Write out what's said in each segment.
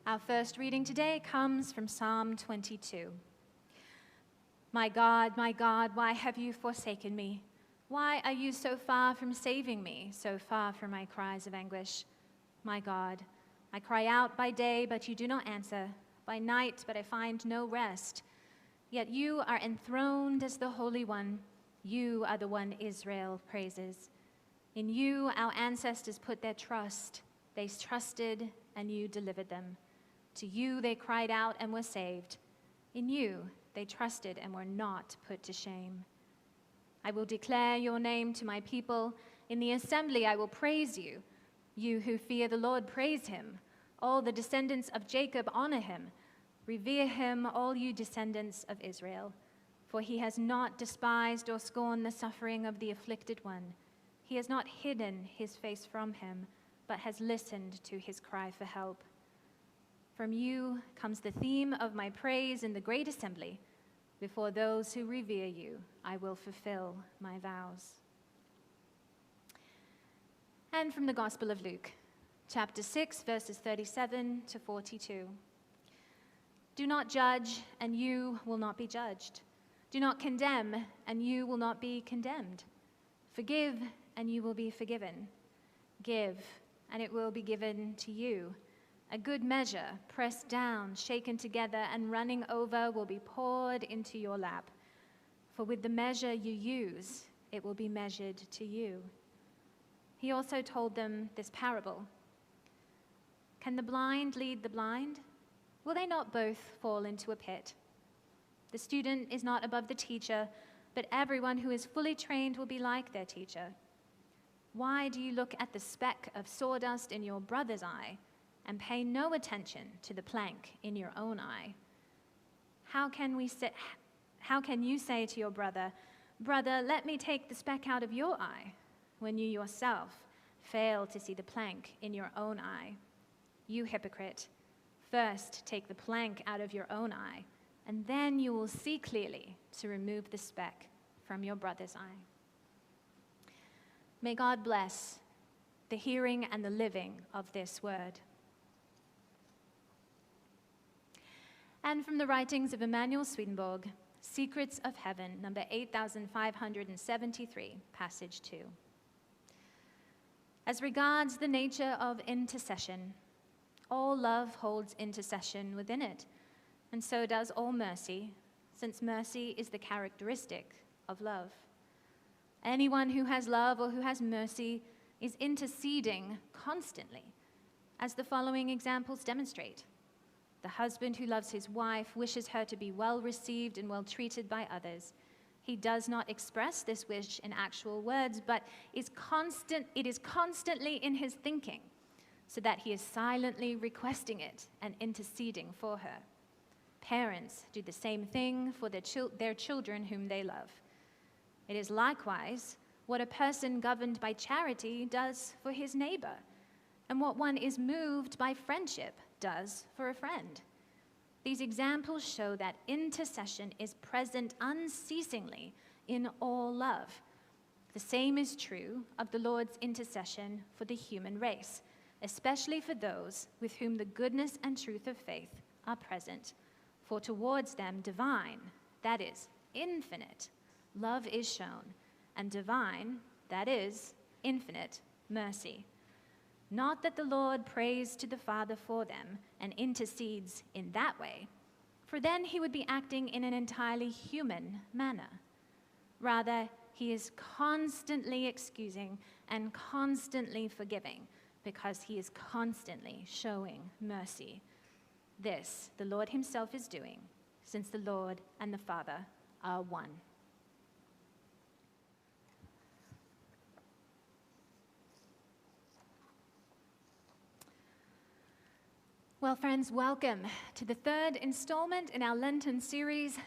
Our first reading today comes from Psalm 22. my God, why have you forsaken me? Why are you so far from saving me, so far from my cries of anguish? My God, I cry out by day, but you do not answer, by night, but I find no rest. Yet you are enthroned as the Holy One. You are the one Israel praises. In you our ancestors put their trust. They trusted, and you delivered them. To you they cried out and were saved. In you they trusted and were not put to shame. I will declare your name to my people. In the assembly I will praise you. You who fear the Lord, praise him. All the descendants of Jacob honor him. Revere him, all you descendants of Israel. For he has not despised or scorned the suffering of the afflicted one. He has not hidden his face from him, but has listened to his cry for help. From you comes the theme of my praise in the great assembly. Before those who revere you, I will fulfill my vows. And from the Gospel of Luke, chapter 6, verses 37 to 42. Do not judge, and you will not be judged. Do not condemn, and you will not be condemned. Forgive, and you will be forgiven. Give, and it will be given to you. A good measure, pressed down, shaken together, and running over will be poured into your lap. For with the measure you use, it will be measured to you. He also told them this parable. Can the blind lead the blind? Will they not both fall into a pit? The student is not above the teacher, but everyone who is fully trained will be like their teacher. Why do you look at the speck of sawdust in your brother's eye and pay no attention to the plank in your own eye? How can you say to your brother, "Brother, let me take the speck out of your eye," when you yourself fail to see the plank in your own eye? You hypocrite, first take the plank out of your own eye, and then you will see clearly to remove the speck from your brother's eye. May God bless the hearing and the living of this word. And from the writings of Emanuel Swedenborg, Secrets of Heaven, number 8573, passage 2. As regards the nature of intercession, all love holds intercession within it, and so does all mercy, since mercy is the characteristic of love. Anyone who has love or who has mercy is interceding constantly, as the following examples demonstrate. The husband who loves his wife wishes her to be well received and well treated by others. He does not express this wish in actual words, but it is constantly in his thinking, so that he is silently requesting it and interceding for her. Parents do the same thing for their children whom they love. It is likewise what a person governed by charity does for his neighbor, and what one is moved by friendship does for a friend. These examples show that intercession is present unceasingly in all love. The same is true of the Lord's intercession for the human race, especially for those with whom the goodness and truth of faith are present. For towards them divine, that is, infinite, love is shown, and divine, that is, infinite, mercy. Not that the Lord prays to the Father for them and intercedes in that way, for then he would be acting in an entirely human manner. Rather, he is constantly excusing and constantly forgiving, because he is constantly showing mercy. This the Lord himself is doing, since the Lord and the Father are one. Well, friends, welcome to the third installment in our Lenten series,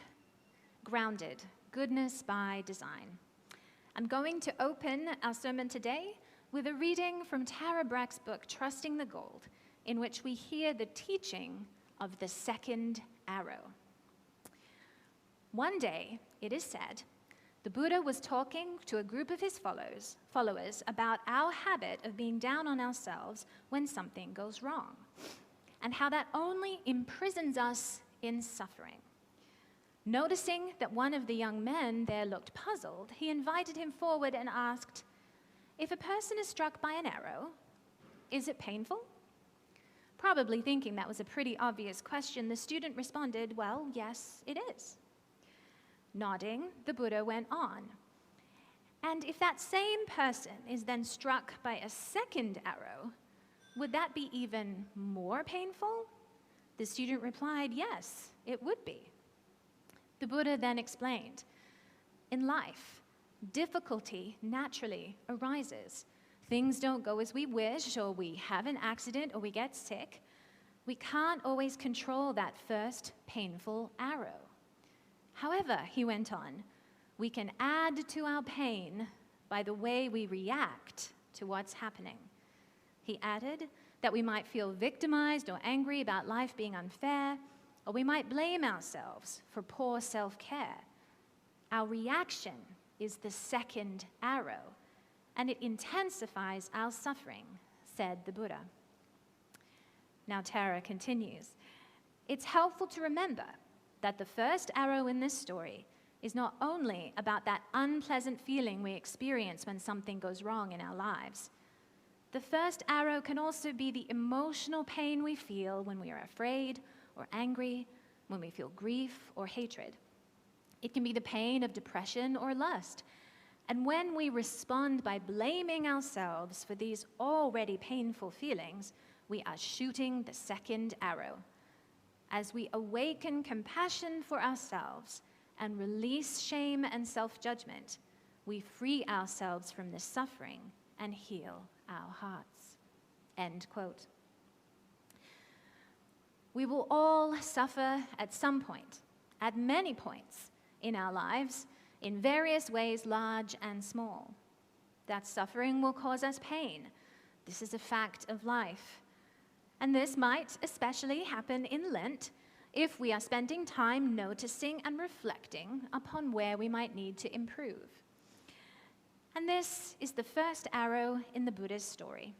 Grounded, Goodness by Design. I'm going to open our sermon today with a reading from Tara Brack's book, Trusting the Gold, in which we hear the teaching of the second arrow. One day, it is said, the Buddha was talking to a group of his followers about our habit of being down on ourselves when something goes wrong. and how that only imprisons us in suffering. Noticing that one of the young men there looked puzzled, he invited him forward and asked, "If a person is struck by an arrow, is it painful?" Probably thinking that was a pretty obvious question, the student responded, "Well, yes, it is." Nodding, the Buddha went on, "And if that same person is then struck by a second arrow, would that be even more painful?" The student replied, "Yes, it would be." The Buddha then explained, "In life, difficulty naturally arises. Things don't go as we wish, or we have an accident, or we get sick. We can't always control that first painful arrow. However," he went on, "we can add to our pain by the way we react to what's happening." He added that we might feel victimized or angry about life being unfair, or we might blame ourselves for poor self-care. Our reaction is the second arrow, and it intensifies our suffering, said the Buddha. Now Tara continues, "It's helpful to remember that the first arrow in this story is not only about that unpleasant feeling we experience when something goes wrong in our lives. The first arrow can also be the emotional pain we feel when we are afraid or angry, when we feel grief or hatred. It can be the pain of depression or lust. And when we respond by blaming ourselves for these already painful feelings, we are shooting the second arrow. As we awaken compassion for ourselves and release shame and self-judgment, we free ourselves from this suffering and heal our hearts." End quote. We will all suffer at some point, at many points in our lives, in various ways, large and small. That suffering will cause us pain. This is a fact of life. And this might especially happen in Lent if we are spending time noticing and reflecting upon where we might need to improve. And this is the first arrow in the Buddha's story.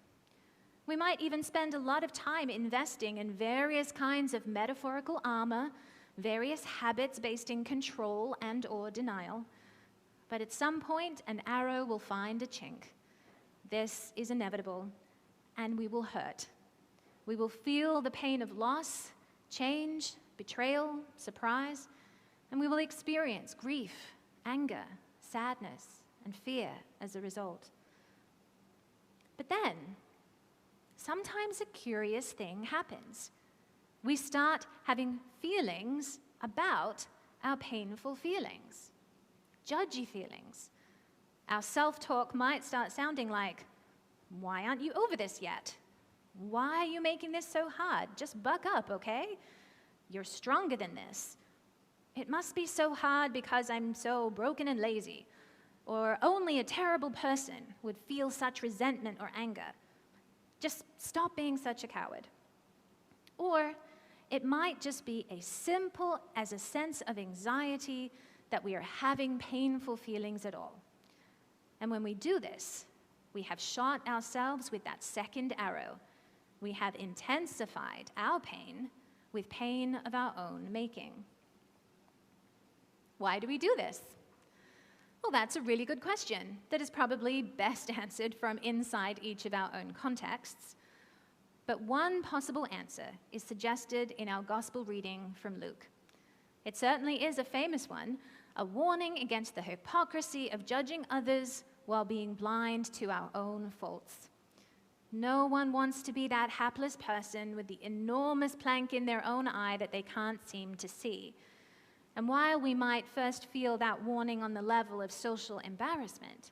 We might even spend a lot of time investing in various kinds of metaphorical armor, various habits based in control and/or denial. But at some point, an arrow will find a chink. This is inevitable, and we will hurt. We will feel the pain of loss, change, betrayal, surprise, and we will experience grief, anger, sadness, and fear as a result. But then, sometimes a curious thing happens. We start having feelings about our painful feelings, judgy feelings. Our self-talk might start sounding like, "Why aren't you over this yet? Why are you making this so hard? Just buck up, okay? You're stronger than this. It must be so hard because I'm so broken and lazy. Or only a terrible person would feel such resentment or anger. Just stop being such a coward." Or it might just be as simple as a sense of anxiety that we are having painful feelings at all. And when we do this, we have shot ourselves with that second arrow. We have intensified our pain with pain of our own making. Why do we do this? Well, that's a really good question that is probably best answered from inside each of our own contexts. But one possible answer is suggested in our gospel reading from Luke. It certainly is a famous one, a warning against the hypocrisy of judging others while being blind to our own faults. No one wants to be that hapless person with the enormous plank in their own eye that they can't seem to see. And while we might first feel that warning on the level of social embarrassment,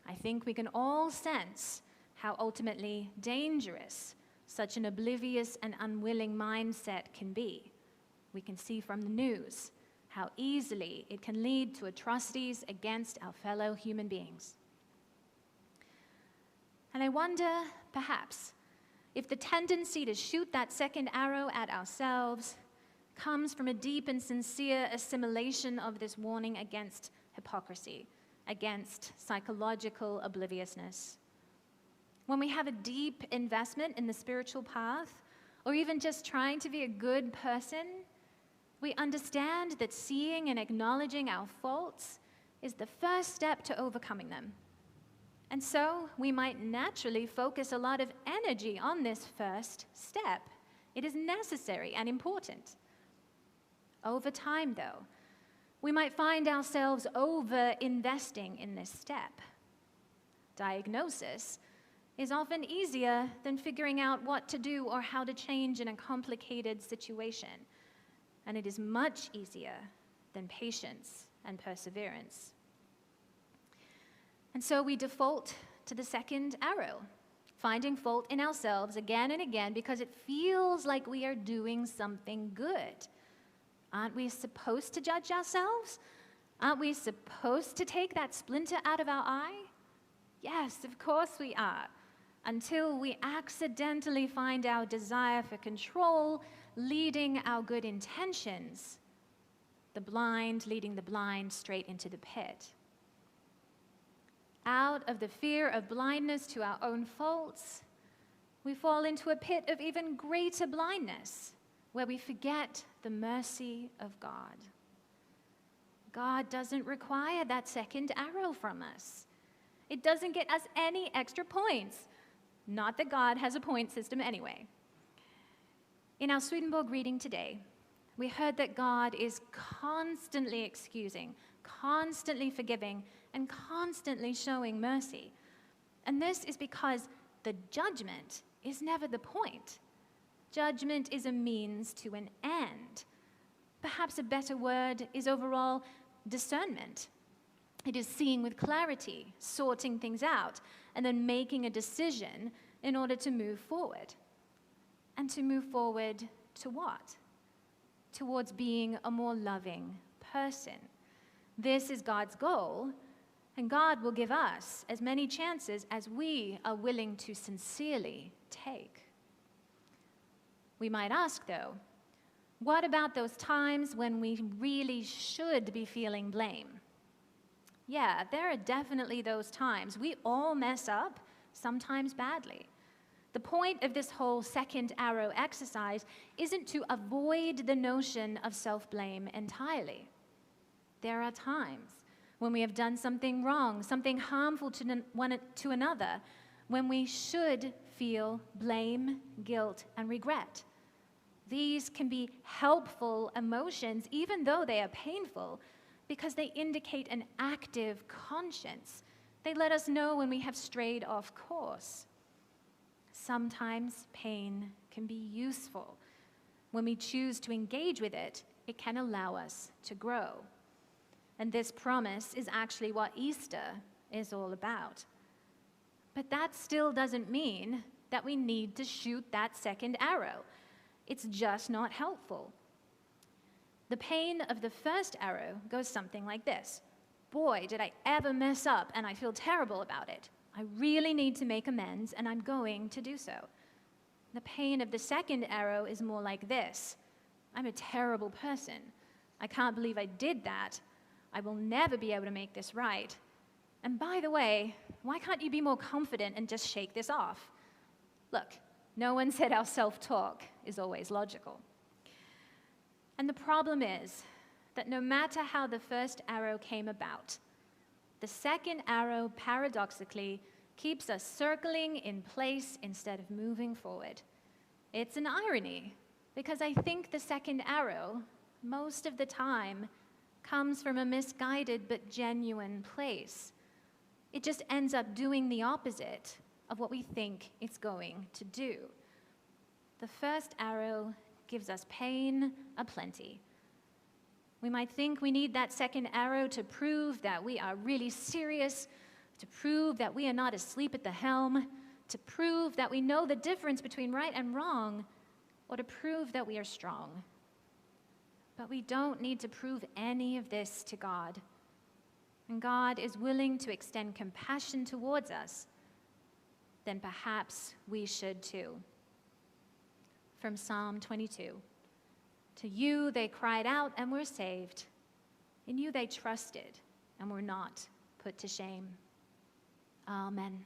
I think we can all sense how ultimately dangerous such an oblivious and unwilling mindset can be. We can see from the news how easily it can lead to atrocities against our fellow human beings. And I wonder, perhaps, if the tendency to shoot that second arrow at ourselves comes from a deep and sincere assimilation of this warning against hypocrisy, against psychological obliviousness. When we have a deep investment in the spiritual path, or even just trying to be a good person, we understand that seeing and acknowledging our faults is the first step to overcoming them. And so we might naturally focus a lot of energy on this first step. It is necessary and important. Over time, though, we might find ourselves over-investing in this step. Diagnosis is often easier than figuring out what to do or how to change in a complicated situation. And it is much easier than patience and perseverance. And so we default to the second arrow, finding fault in ourselves again and again because it feels like we are doing something good. Aren't we supposed to judge ourselves? Aren't we supposed to take that splinter out of our eye? Yes, of course we are, until we accidentally find our desire for control leading our good intentions, the blind leading the blind straight into the pit. Out of the fear of blindness to our own faults, we fall into a pit of even greater blindness, where we forget the mercy of God. God doesn't require that second arrow from us. It doesn't get us any extra points. Not that God has a point system anyway. In our Swedenborg reading today, we heard that God is constantly excusing, constantly forgiving, and constantly showing mercy. And this is because the judgment is never the point. Judgment is a means to an end. Perhaps a better word is overall discernment. It is seeing with clarity, sorting things out, and then making a decision in order to move forward. And to move forward to what? Towards being a more loving person. This is God's goal, and God will give us as many chances as we are willing to sincerely take. We might ask, though, what about those times when we really should be feeling blame? Yeah, there are definitely those times. We all mess up, sometimes badly. The point of this whole second arrow exercise isn't to avoid the notion of self-blame entirely. There are times when we have done something wrong, something harmful to another, when we should feel blame, guilt, and regret. These can be helpful emotions, even though they are painful, because they indicate an active conscience. They let us know when we have strayed off course. Sometimes pain can be useful. When we choose to engage with it, it can allow us to grow. And this promise is actually what Easter is all about. But that still doesn't mean that we need to shoot that second arrow. It's just not helpful. The pain of the first arrow goes something like this. Boy, did I ever mess up, and I feel terrible about it. I really need to make amends, and I'm going to do so. The pain of the second arrow is more like this. I'm a terrible person. I can't believe I did that. I will never be able to make this right. And by the way, why can't you be more confident and just shake this off? Look, no one said our self-talk is always logical. And the problem is that no matter how the first arrow came about, the second arrow paradoxically keeps us circling in place instead of moving forward. It's an irony, because I think the second arrow, most of the time, comes from a misguided but genuine place. It just ends up doing the opposite of what we think it's going to do. The first arrow gives us pain aplenty. We might think we need that second arrow to prove that we are really serious, to prove that we are not asleep at the helm, to prove that we know the difference between right and wrong, or to prove that we are strong. But we don't need to prove any of this to God. And God is willing to extend compassion towards us. Then perhaps we should too. From Psalm 22. To you they cried out and were saved. In you they trusted and were not put to shame. Amen.